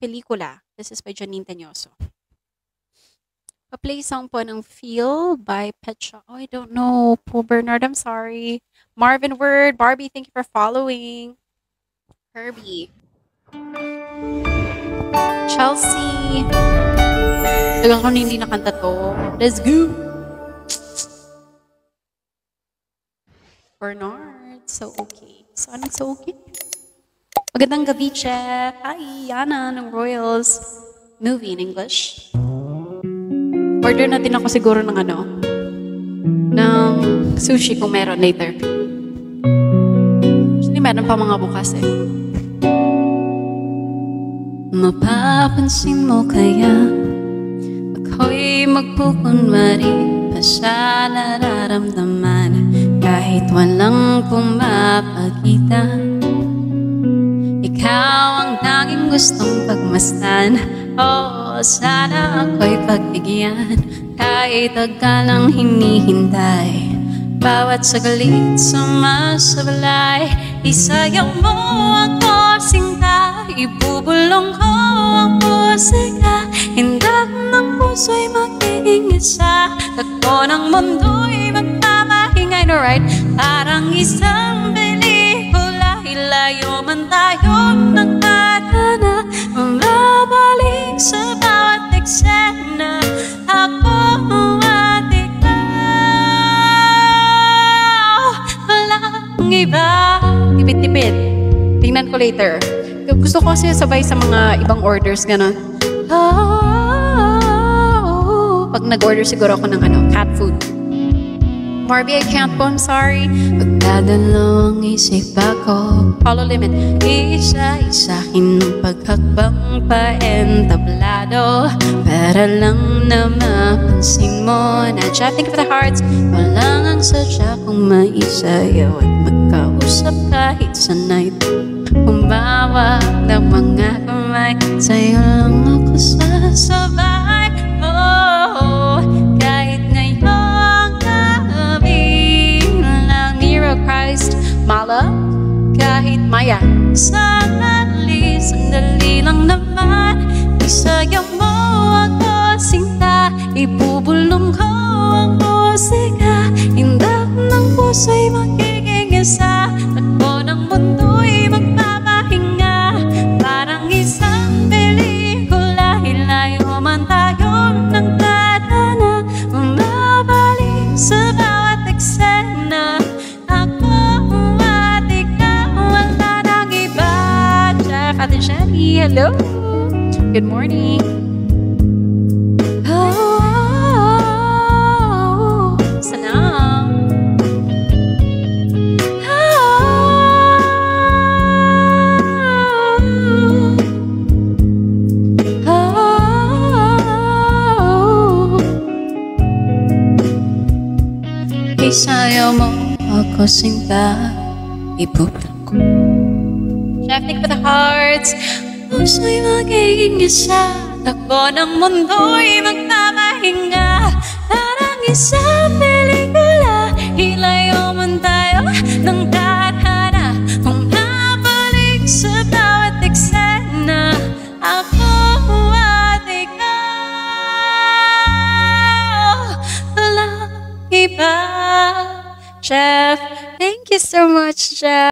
pelikula. This is by Janine Tañoso. Pa-play song po ng Feel by Pet Shop. Oh, I don't know. Paul Bernard, I'm sorry. Marvin Word, Barbie, thank you for following. Herbie. Chelsea. Tagal ko na hindi nakanta to. Let's go. Bernard, so okay. Sonic, so okay. Magandang gabi, Chef. Hi, Yana ng Royals. Movie in English. Order na din ako siguro ng ng sushi kung meron later. Actually, meron pa mga bukas eh. Mapapansin mo kaya ako'y magpukunwari pa sa nararamdaman kahit walang pumapakita. Ikaw ang tanging gustong pagmasdan. Oh, sana ako'y pagbigyan kahit agkalang hinihintay. Bawat saglit sumasablay, isayaw mo ako sinta, ibubulong ko ang musika. Hindak ng puso'y magiging isa, takbo ng mundo'y magpapahingay. No, right? Parang isang pelikula, ilayo man tayo ng tadhana, mababalik sa bawat eksena. Ako at ikaw, walang iba. Tipid-tipid. Tingnan ko later. Gusto ko kasi sabay sa mga ibang orders, gano'n. Pag nag-order siguro ako ng cat food. Barbie, I can't po, I'm sorry. Pagdadalo ang isip ako, Paulo Limit. Isa-isahin ng paghakbang paentablado para lang na mapansin mo na Jeff, thank you for the hearts. Walang ang sadya kung maisayaw at magkausap kahit sa night. Humawak ng mga kamay, sa'yo lang ako sasabay. Oh, kahit ngayong gabi lang. Nero Christ, Mala, kahit maya. Sandali lang naman, isayaw mo ako sinta, ibubulong ko ang musika. Hindak ng puso'y magiging isa, takbo ng mundo'y magpapahinga. Parang isang pelikula, hilayo man tayo ng tadhana, mababalik sa bawat eksena. Ako at ikaw, wala nang iba. Jeff, Ate Jenny, hello. Good morning. Oh, salam. Isayaw mo ako sinta, ibubulong ko. Chef, thank you for the hearts. Puso'y magiging isa, takbo ng mundo'y magpapahinga. Parang isang pelikula, hilayo man tayo ng tadhana, bumabalik sa bawat eksena. Ako at ikaw, walang iba. Jeff, thank you so much, Jeff.